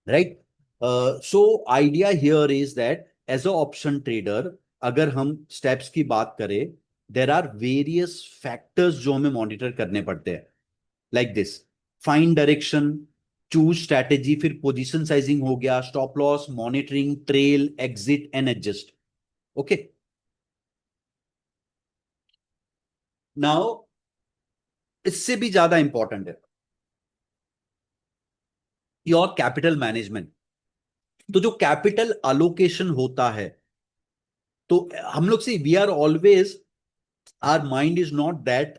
Right. So idea here is that as a option trader, अगर हम steps की बात करें, देर आर वेरियस फैक्टर्स जो हमें मॉनिटर करने पड़ते हैं, like this: find direction, choose strategy, फिर पोजीशन साइजिंग हो गया, stop loss, monitoring, trail, exit and adjust. Okay, now इससे भी ज्यादा इंपॉर्टेंट है योर कैपिटल मैनेजमेंट। तो जो कैपिटल अलोकेशन होता है, तो हम लोग से we are always, our mind is not that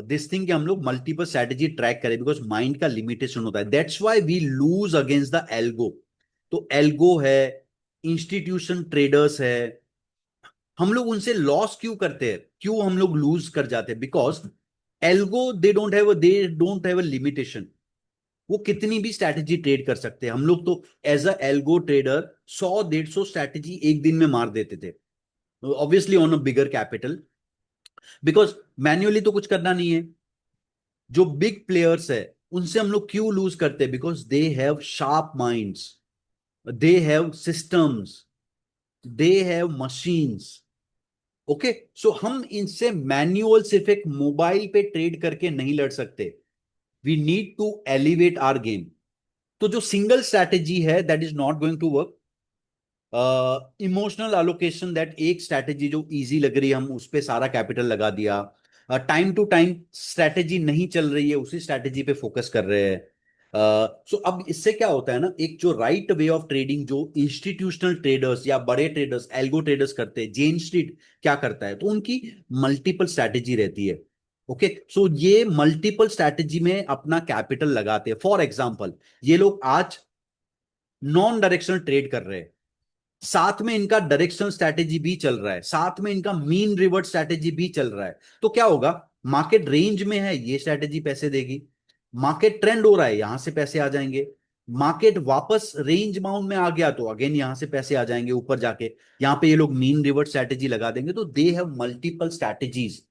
this thing कि हम लोग मल्टीपल स्ट्रेटेजी ट्रैक करें, बिकॉज माइंड का लिमिटेशन होता है। That's why we lose against the algo. तो एल्गो है, इंस्टीट्यूशन ट्रेडर्स है, हम लोग उनसे लॉस क्यों करते हैं, क्यों हम लोग लूज कर जाते हैं? Because algo they don't have a limitation. वो कितनी भी स्ट्रैटेजी ट्रेड कर सकते हैं। हम लोग तो as a algo trader 100-150 strategy एक दिन में मार देते थे, obviously on a bigger capital, because manually तो कुछ करना नहीं है। जो बिग प्लेयर्स है उनसे हम लोग क्यों लूज करते हैं? Because they have sharp minds, they have systems, they have machines. Okay, so हम इनसे मैन्युअल सिर्फ एक मोबाइल पे ट्रेड करके नहीं लड़ सकते। We need to elevate our game. तो जो सिंगल स्ट्रैटेजी है that is not going to work. Emotional allocation, that एक स्ट्रैटेजी जो इजी लग रही है हम उस पे सारा कैपिटल लगा दिया। टाइम टू टाइम स्ट्रैटेजी नहीं चल रही है, उसी स्ट्रैटेजी पे फोकस कर रहे हैं। सो अब इससे क्या होता है ना, एक जो राइट वे ऑफ ट्रेडिंग जो इंस्टीट्यूशनल ट्रेडर्स या बड़े ट्रेडर्स, एल्गो ट्रेडर्स करते हैं, जेन स्ट्रीट क्या करता है, तो उनकी मल्टीपल स्ट्रैटेजी रहती है। ओके, सो ये मल्टीपल स्ट्रैटेजी में अपना कैपिटल लगाते हैं। फॉर एग्जाम्पल, ये लोग आज नॉन डायरेक्शनल ट्रेड कर रहे हैं, साथ में इनका डायरेक्शनल स्ट्रैटेजी भी चल रहा है, साथ में इनका मीन रिवर्ट स्ट्रैटेजी भी चल रहा है। तो क्या होगा? मार्केट रेंज में है, ये स्ट्रैटेजी पैसे देगी। मार्केट ट्रेंड हो रहा है, यहां से पैसे आ जाएंगे। मार्केट वापस रेंज बाउंड में आ गया तो अगेन यहां से पैसे आ जाएंगे ऊपर जाके। यहां पे ये लोग मीन रिवर्ट स्ट्रैटेजी लगा देंगे। तो दे हैव मल्टीपल स्ट्रैटेजीज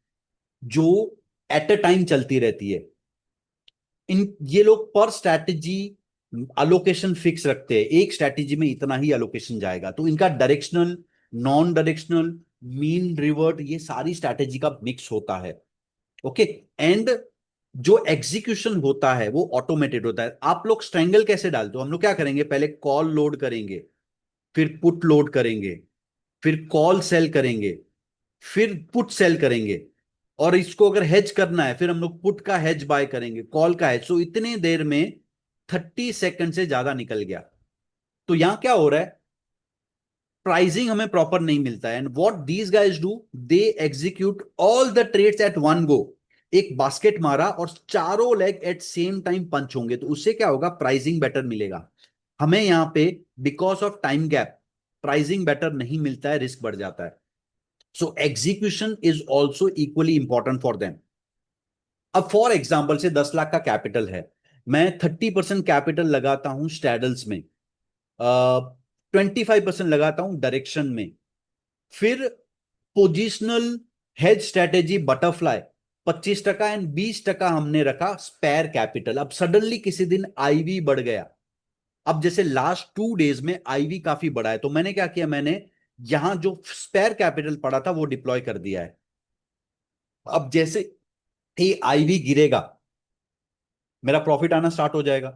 जो एट अ टाइम चलती रहती है। इन ये लोग पर स्ट्रैटेजी अलोकेशन फिक्स रखते हैं, एक स्ट्रैटेजी में इतना ही अलोकेशन जाएगा। तो इनका directional, non directional, mean revert, ये सारी स्ट्रैटेजी का मिक्स होता है। ओके, एंड जो एग्जीक्यूशन होता है वो ऑटोमेटेड होता है। आप लोग स्ट्रैंगल कैसे डालते हो? हम लोग क्या करेंगे, पहले कॉल लोड करेंगे, फिर पुट लोड करेंगे, फिर कॉल सेल करेंगे, फिर पुट सेल करेंगे। और इसको अगर हेज करना है, फिर हम लोग पुट का हेज बाय करेंगे, कॉल का हेज। सो इतने देर में 30 सेकंड से ज्यादा निकल गया। तो यहां क्या हो रहा है, प्राइसिंग हमें प्रॉपर नहीं मिलता है। And what these guys do, they execute all the trades at one go. एक बास्केट मारा और चारों leg at same time punch होंगे, तो उससे क्या होगा, प्राइसिंग बेटर मिलेगा। हमें यहां पे because of time gap pricing better नहीं मिलता है, रिस्क बढ़ जाता है। So execution is also equally important for them. अब फॉर एग्जाम्पल से 10 लाख का कैपिटल है, मैं 30% कैपिटल लगाता हूं स्टैडल्स में, 25% लगाता हूं डायरेक्शन में, फिर positional hedge strategy butterfly 25% and 20% हमने रखा स्पेयर कैपिटल। अब सडनली किसी दिन आईवी बढ़ गया। अब जैसे लास्ट 2 डेज में आईवी काफी बढ़ा है, तो मैंने क्या किया, मैंने यहां जो स्पेयर कैपिटल पड़ा था वो डिप्लॉय कर दिया है। अब जैसे ही आईवी गिरेगा, मेरा प्रॉफिट आना स्टार्ट हो जाएगा।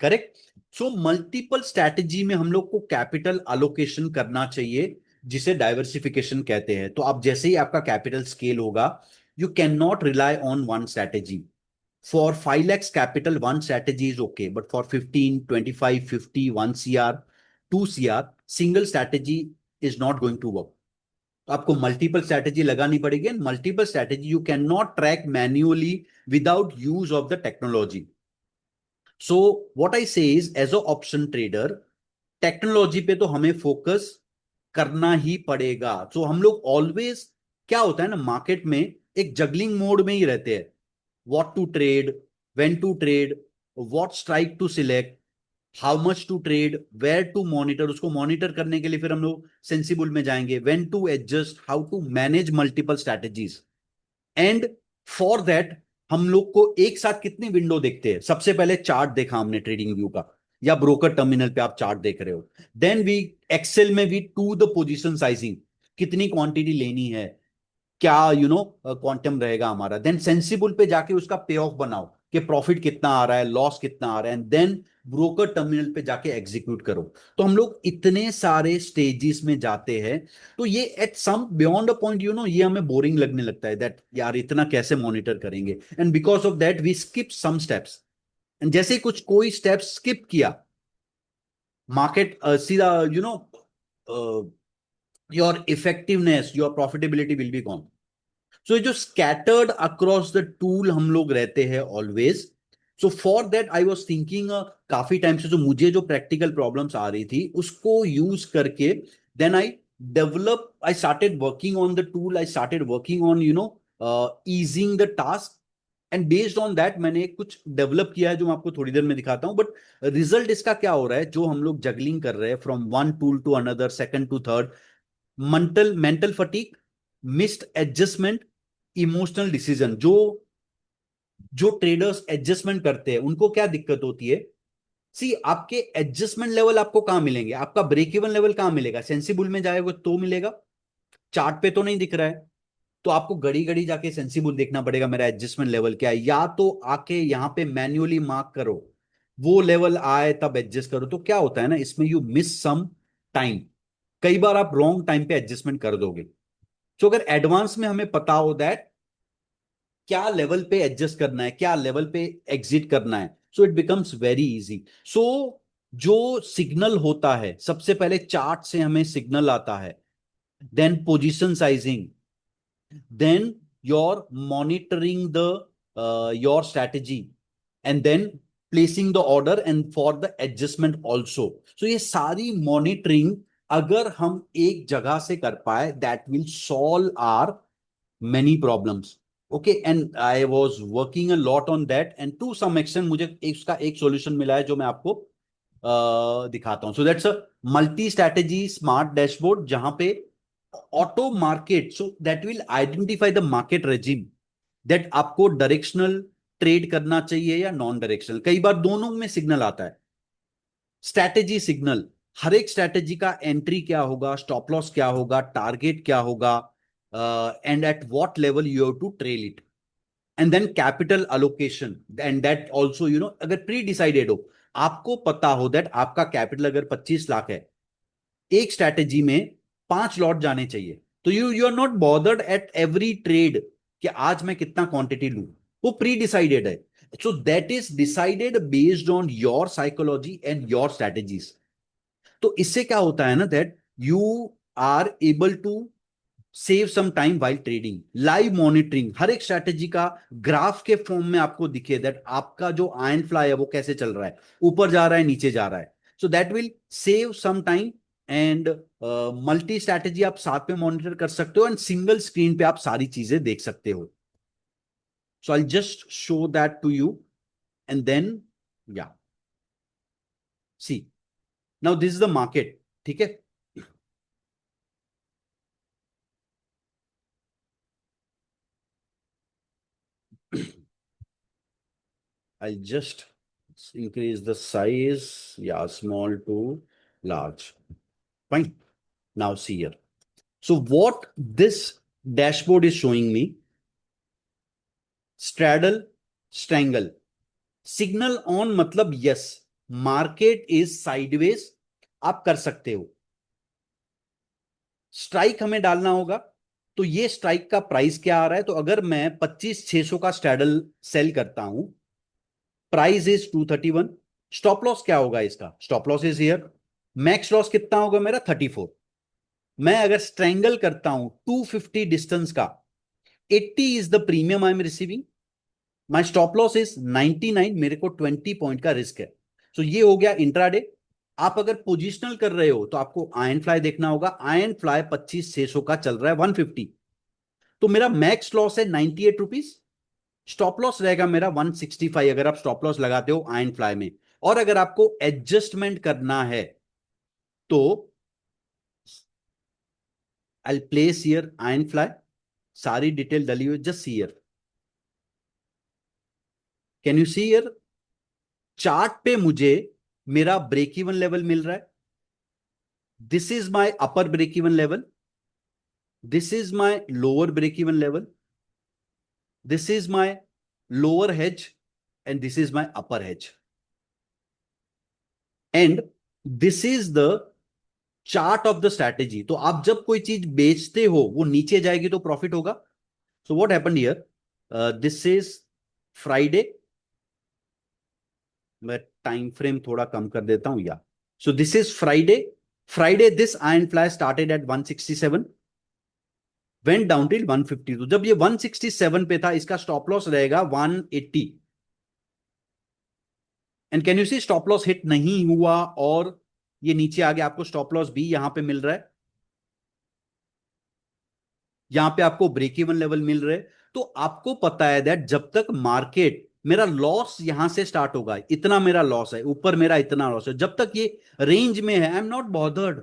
करेक्ट। सो मल्टीपल स्ट्रैटेजी में हम लोग को कैपिटल अलोकेशन करना चाहिए, जिसे डाइवर्सिफिकेशन कहते हैं। तो आप जैसे ही आपका कैपिटल स्केल होगा, you can not rely on one strategy. For 5 lakhs capital one strategy is okay, but for 15, 25, 50, 1 CR, 2 CR, single strategy is not going to work. तो आपको मल्टीपल स्ट्रैटेजी लगानी पड़ेगी। And multiple strategy you can not track manually without use of the technology. So what I say is, as a option trader, technology पे तो हमें focus करना ही पड़ेगा। सो हम लोग ऑलवेज, क्या होता है ना, मार्केट में एक जगलिंग मोड में ही रहते हैं। What to trade, when to trade, what strike to select, how much to trade, where to monitor. उसको मॉनिटर करने के लिए फिर हम लोग सेंसिबल में जाएंगे, when to adjust, how to manage multiple strategies. And for that हम लोग को एक साथ कितनी विंडो देखते हैं? सबसे पहले चार्ट देखा हमने ट्रेडिंग व्यू का, या ब्रोकर टर्मिनल पे आप चार्ट देख रहे हो। देन वी एक्सेल में we to the position sizing, कितनी क्वांटिटी लेनी है, क्या क्वांटम रहेगा हमारा। देन सेंसिबल पे जाके उसका पे ऑफ बनाओ कि प्रॉफिट कितना आ रहा है, लॉस कितना आ रहा है, एंड देन ब्रोकर टर्मिनल पे जाके एग्जीक्यूट करो। तो हम लोग इतने सारे स्टेजेस में जाते हैं, तो ये at some beyond a point ये हमें बोरिंग लगने लगता है, दैट यार इतना कैसे मॉनिटर करेंगे, and because of that we skip some steps. And जैसे ही कुछ कोई स्टेप्स स्किप किया, मार्केट सीधा your effectiveness, your profitability will be gone. So ये जो स्कैटर्ड अक्रॉस द टूल हम लोग रहते हैं always. So for that I was thinking, काफी टाइम से जो मुझे जो प्रैक्टिकल प्रॉब्लम्स आ रही थी उसको यूज करके, then I develop, I started working on the tool, I started working on easing the task, and based on that मैंने कुछ डेवलप किया है जो मैं आपको थोड़ी देर में दिखाता हूं। बट रिजल्ट इसका क्या हो रहा है, जो हम लोग जगलिंग कर रहे हैं from one tool to another, second to third, mental fatigue, missed adjustment, emotional decision. जो जो ट्रेडर्स एडजस्टमेंट करते हैं उनको क्या दिक्कत होती है, सी आपके एडजस्टमेंट लेवल आपको कहां मिलेंगे, आपका ब्रेक इवन लेवल कहां मिलेगा, सेंसिबल में जाएगा तो मिलेगा, चार्ट पे तो नहीं दिख रहा है। तो आपको घड़ी घड़ी जाके सेंसिबल देखना पड़ेगा मेरा एडजस्टमेंट लेवल क्या है, या तो आके यहां पे मैन्युअली मार्क करो, वो लेवल आए तब एडजस्ट करो। तो क्या होता है ना इसमें, यू मिस सम टाइम, कई बार आप रॉन्ग टाइम पे एडजस्टमेंट कर दोगे। तो अगर एडवांस में हमें पता हो दैट क्या लेवल पे एडजस्ट करना है, क्या लेवल पे एग्जिट करना है, so it becomes very easy. So जो सिग्नल होता है, सबसे पहले चार्ट से हमें सिग्नल आता है, then position sizing, then you're monitoring the your strategy, and then placing the order and for the adjustment also। so ये सारी monitoring अगर हम एक जगह से कर पाए, that will solve our many problems। okay, and I was working a lot on that, and to some extent मुझे इसका एक solution मिला है जो मैं आपको दिखाता हूं। So that's a multi strategy smart dashboard, जहां पे auto market, so that will identify the market regime, that आपको डायरेक्शनल ट्रेड करना चाहिए या नॉन डायरेक्शनल। कई बार दोनों में सिग्नल आता है, स्ट्रैटेजी सिग्नल, हर एक स्ट्रैटेजी का एंट्री क्या होगा, स्टॉप लॉस क्या होगा, टारगेट क्या होगा, and at what level you have to trail it, and then capital allocation, and that also अगर प्री डिसाइडेड हो, आपको पता हो दैट आपका कैपिटल अगर 25 लाख है, एक स्ट्रैटेजी में 5 लॉट जाने चाहिए, तो you are not bothered at every trade कि आज मैं कितना क्वांटिटी लू, वो प्री डिसाइडेड है। So that is decided based on your psychology and your strategies. तो इससे क्या होता है ना, that you are able to save some time while trading. Live monitoring, हर एक स्ट्रैटेजी का ग्राफ के फॉर्म में आपको दिखे दैट आपका जो आयन फ्लाई है वो कैसे चल रहा है, ऊपर जा रहा है, नीचे जा रहा है। So that will save some time, and multi strategy आप साथ में मॉनिटर कर सकते हो, एंड सिंगल स्क्रीन पे आप सारी चीजें देख सकते हो। So I just show that to you, and then या see, now this is the market, ठीक है। I'll just increase the size, yeah, small to large. Fine. Now see here. So what this dashboard is showing me, straddle, strangle, signal on मतलब yes, market is sideways, आप कर सकते हो। Strike हमें डालना होगा, तो ये स्ट्राइक का प्राइस क्या आ रहा है, तो अगर मैं 25,600 का स्ट्रैडल सेल करता हूं, प्राइस इज 231, स्टॉप लॉस क्या होगा इसका, stop loss is here, max loss कितना होगा मेरा 34। मैं अगर स्ट्रेंगल करता हूं 250 डिस्टेंस का, 80 is the premium I am receiving, my stop loss is 99, मेरे को 20 पॉइंट का रिस्क है। सो ये हो गया इंट्राडे। आप अगर पोजिशनल कर रहे हो तो आपको आयन फ्लाई देखना होगा, आयन फ्लाई 25,600 का चल रहा है 150, तो मेरा मैक्स लॉस है 98 रुपीज, स्टॉप लॉस रहेगा मेरा 165 अगर आप स्टॉप लॉस लगाते हो आयन फ्लाई में। और अगर आपको एडजस्टमेंट करना है तो I place here iron fly, सारी डिटेल डली हुई, just see here, can you see here, chart पे मुझे मेरा ब्रेक इवन लेवल मिल रहा है, this is my upper break even level, this is my lower break even level, this is my lower hedge and this is my upper hedge, and this is the chart of the strategy. तो आप जब कोई चीज बेचते हो वो नीचे जाएगी तो प्रॉफिट होगा। So what happened here, this is Friday, मैं टाइम फ्रेम थोड़ा कम कर देता हूं या, so this is Friday, Friday this iron fly started at 167, went down till 150। तो जब ये 167 पे था, इसका स्टॉप लॉस रहेगा 180, and can you see stop loss hit नहीं हुआ और ये नीचे आ गया, आपको स्टॉप लॉस भी यहां पे मिल रहा है, यहां पे आपको ब्रेक इवन लेवल मिल रहे हैं। तो आपको पता है दैट जब तक मार्केट, मेरा लॉस यहां से स्टार्ट होगा, इतना मेरा लॉस है, ऊपर मेरा इतना लॉस है, जब तक ये रेंज में है आई एम नॉट बॉदर्ड।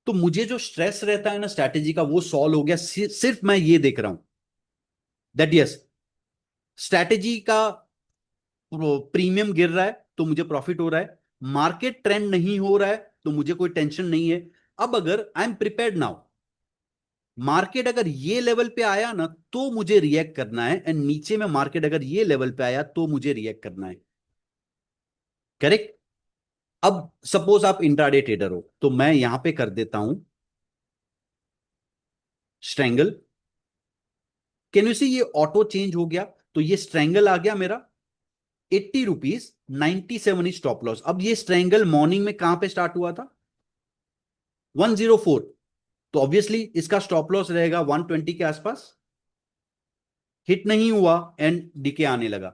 तो मुझे जो स्ट्रेस रहता है ना स्ट्रैटेजी का, वो सॉल्व हो गया। सिर्फ मैं ये देख रहा हूं दैट यस, स्ट्रैटेजी का प्रीमियम गिर रहा है तो मुझे प्रॉफिट हो रहा है, मार्केट ट्रेंड नहीं हो रहा है तो मुझे कोई टेंशन नहीं है। अब अगर I am prepared now, market अगर ये लेवल पे आया ना तो मुझे रिएक्ट करना है, एंड नीचे में मार्केट अगर ये लेवल पे आया तो मुझे रिएक्ट करना है, करेक्ट। अब सपोज आप इंट्राडे ट्रेडर हो तो मैं यहां पे कर देता हूं स्ट्रेंगल, कैन यू सी ये ऑटो चेंज हो गया, तो ये स्ट्रेंगल आ गया मेरा 80 रुपीज, 97 इज स्टॉप लॉस। अब ये स्ट्रेंगल मॉर्निंग में कहां पे स्टार्ट हुआ था, 104, तो ऑब्वियसली इसका स्टॉप लॉस रहेगा 120 के आसपास, हिट नहीं हुआ एंड डीके आने लगा,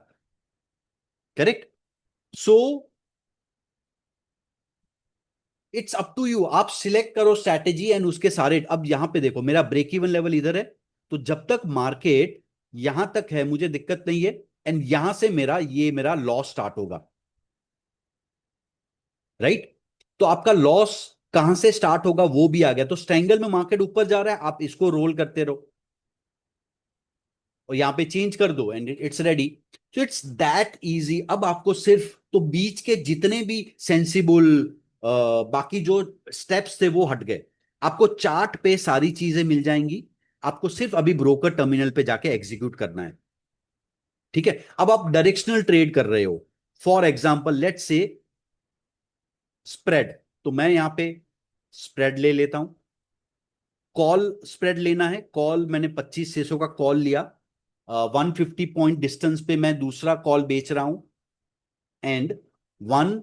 correct. So it's up to you, आप सिलेक्ट करो स्ट्रैटेजी एंड उसके सारे। अब यहां पे देखो मेरा ब्रेक इवन लेवल इधर है, तो जब तक मार्केट यहां तक है मुझे दिक्कत नहीं है, एंड यहां से मेरा लॉस स्टार्ट होगा, राइट। तो आपका लॉस कहां से स्टार्ट होगा वो भी आ गया, तो स्ट्रेंगल में मार्केट ऊपर जा रहा है, आप इसको रोल करते रहो और यहां पे चेंज कर दो and it's ready. So it's that easy. अब आपको सिर्फ तो बीच के जितने भी सेंसिबल बाकी जो स्टेप्स थे वो हट गए, आपको चार्ट पे सारी चीजें मिल जाएंगी, आपको सिर्फ अभी ब्रोकर टर्मिनल पे जाके एग्जीक्यूट करना है, ठीक है। अब आप डायरेक्शनल ट्रेड कर रहे हो, for example let's say spread, तो मैं यहां पे स्प्रेड ले लेता हूं, कॉल स्प्रेड लेना है, कॉल मैंने 25,600 का कॉल लिया, 150 पॉइंट डिस्टेंस पे मैं दूसरा कॉल बेच रहा हूं, एंड 1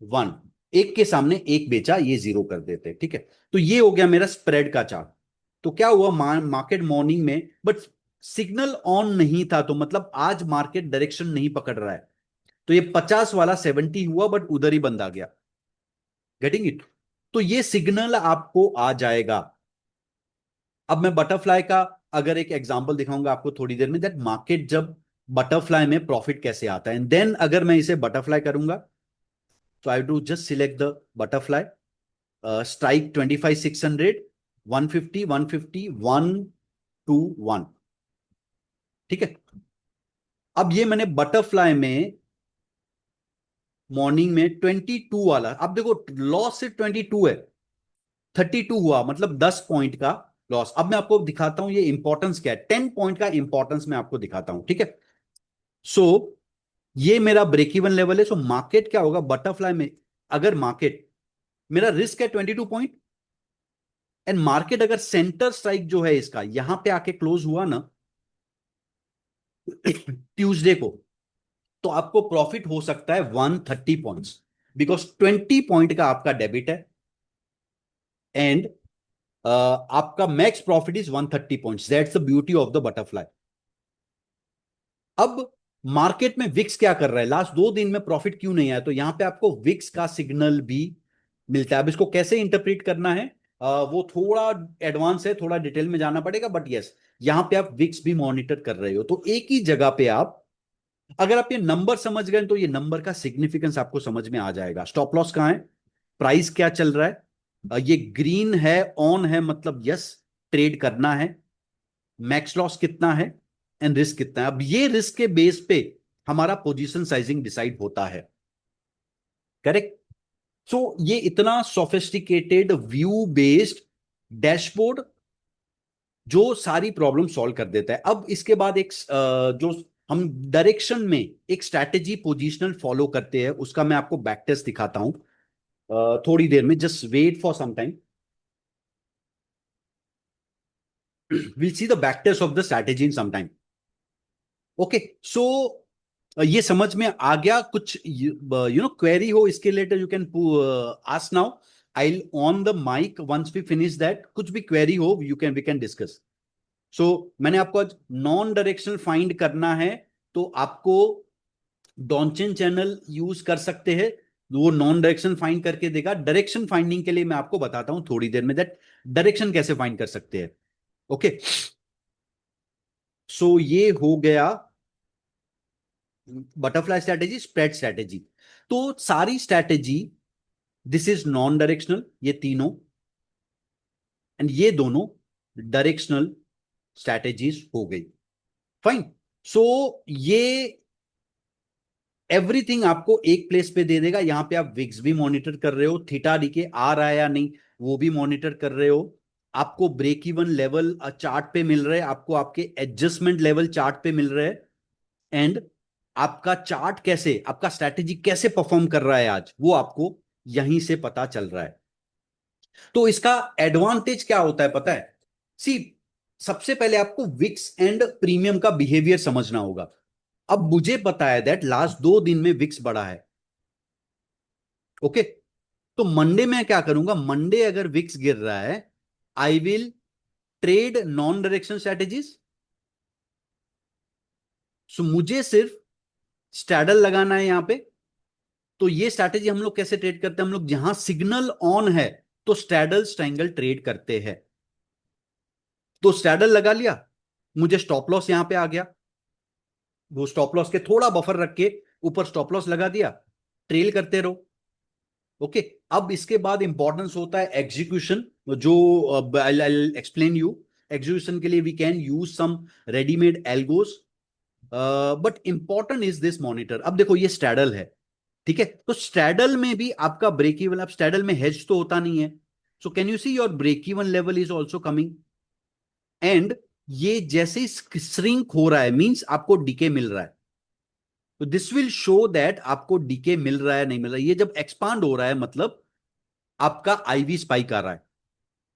1 एक के सामने एक बेचा, ये जीरो कर देते हैं, ठीक है। तो ये हो गया मेरा स्प्रेड का चार्ट। तो क्या हुआ, मार्केट मॉर्निंग में बट सिग्नल ऑन नहीं था, तो मतलब आज मार्केट डायरेक्शन नहीं पकड़ रहा है, तो ये 50 वाला 70 हुआ बट उधर ही बंद आ गया, गेटिंग इट। तो ये सिग्नल आपको आ जाएगा। अब मैं बटरफ्लाई का अगर एक एग्जांपल दिखाऊंगा आपको थोड़ी देर में, दैट मार्केट जब बटरफ्लाई में प्रॉफिट कैसे आता है, देन अगर मैं इसे बटरफ्लाई करूंगा तो I do just select the butterfly, strike 25,600, 150 150 121, ठीक है। अब ये मैंने बटरफ्लाई में मॉर्निंग में 22 वाला, अब देखो लॉस से 22 है, 32 हुआ, मतलब 10 पॉइंट का लॉस। अब मैं आपको दिखाता हूं ये इंपॉर्टेंस क्या है, 10 पॉइंट का इंपॉर्टेंस मैं आपको दिखाता हूं, ठीक है। सो ये मेरा ब्रेक इवन लेवल है। सो मार्केट क्या होगा बटरफ्लाई में, अगर मार्केट, मेरा रिस्क है 22 पॉइंट, एंड मार्केट अगर सेंटर स्ट्राइक जो है इसका यहां पे आके क्लोज हुआ ना ट्यूसडे को, तो आपको प्रॉफिट हो सकता है 130 पॉइंट्स, बिकॉज 20 पॉइंट का आपका डेबिट है, एंड आपका max profit is 130 points, that's the beauty of the butterfly. अब मार्केट में विक्स क्या कर रहा है, लास्ट 2 दिन में प्रॉफिट क्यों नहीं आया, तो यहां पे आपको विक्स का सिग्नल भी मिलता है। अब इसको कैसे इंटरप्रेट करना है, वो थोड़ा एडवांस है, थोड़ा डिटेल में जाना पड़ेगा, बट यस यहां पे आप विक्स भी मॉनिटर कर रहे हो, तो एक ही जगह पे आप, अगर आप ये नंबर समझ गए तो ये नंबर का सिग्निफिकेंस आपको समझ में आ जाएगा। स्टॉप लॉस कहां है, प्राइस क्या चल रहा है, ये ग्रीन है ऑन है, मतलब यस ट्रेड करना है, मैक्स लॉस कितना है एंड रिस्क कितना है। अब ये रिस्क के बेस पे हमारा पोजीशन साइजिंग डिसाइड होता है, करेक्ट। सो ये इतना सोफिस्टिकेटेड व्यू बेस्ड डैशबोर्ड जो सारी प्रॉब्लम सॉल्व कर देता है। अब इसके बाद एक जो हम डायरेक्शन में एक स्ट्रैटेजी पोजिशनल फॉलो करते हैं, उसका मैं आपको बैक टेस्ट दिखाता हूं थोड़ी देर में। Just wait for some time, we'll see the back test of the strategy in some time. Okay so ये समझ में आ गया कुछ? क्वेरी हो इसके related you can ask now. I on the mic once we finish that. कुछ भी क्वेरी हो वी कैन डिस्कस। सो मैंने आपको आज नॉन डायरेक्शनल फाइंड करना है, तो आपको डॉन्चेन चैनल यूज कर सकते हैं। वो नॉन डायरेक्शन फाइंड करके देगा। डायरेक्शन फाइंडिंग के लिए मैं आपको बताता हूं थोड़ी देर में दैट डायरेक्शन कैसे फाइंड कर सकते हैं। ओके सो ये हो गया बटरफ्लाई स्ट्रैटेजी, स्प्रेड स्ट्रैटेजी। तो सारी strategy, this is non directional ये तीनों, एंड ये दोनों डायरेक्शनल स्ट्रैटेजीज हो गई। फाइन। सो ये एवरीथिंग आपको एक प्लेस पे दे देगा। यहां पे आप विक्स भी मॉनिटर कर रहे हो, थीटा डीके आ रहा है या नहीं वो भी मॉनिटर कर रहे हो। आपको ब्रेक इवन लेवल चार्ट पे मिल रहे हैं, आपको आपके एडजस्टमेंट लेवल चार्ट पे मिल रहे हैं, एंड आपका चार्ट कैसे, आपका स्ट्रैटेजी कैसे परफॉर्म कर रहा है आज, वो आपको यहीं से पता चल रहा है। तो इसका एडवांटेज क्या होता है पता है? सी, सबसे पहले आपको विक्स एंड प्रीमियम का बिहेवियर समझना होगा। अब मुझे पता है दैट लास्ट 2 दिन में विक्स बढ़ा है। ओके तो मंडे में क्या करूंगा? मंडे अगर विक्स गिर रहा है, I will trade non direction strategies. So मुझे सिर्फ स्टैडल लगाना है यहां पे। तो ये स्ट्रैटेजी हम लोग कैसे ट्रेड करते हैं? हम लोग जहां सिग्नल ऑन है तो स्टैडल स्ट्रैंगल ट्रेड करते हैं। तो स्टैडल लगा लिया, मुझे स्टॉप लॉस यहां पे आ गया, वो स्टॉप लॉस के थोड़ा बफर रख के ऊपर स्टॉप लॉस लगा दिया, ट्रेल करते रहो। ओके अब इसके बाद इंपॉर्टेंस होता है एग्जीक्यूशन, जो आई एक्सप्लेन यू। एग्जीक्यूशन के लिए we can use some readymade algos, but important is this monitor. अब देखो ये स्टैडल है, ठीक है? तो स्टैडल में भी आपका ब्रेक इवन, अब स्टैडल में हेज तो होता नहीं है। So can you see your break even level is also coming, and ये जैसे श्रिंक हो रहा है मींस आपको डीके मिल रहा है। तो दिस विल शो दैट आपको डीके मिल रहा है नहीं मिल रहा है। ये जब एक्सपांड हो रहा है मतलब आपका आईवी स्पाइक आ रहा है।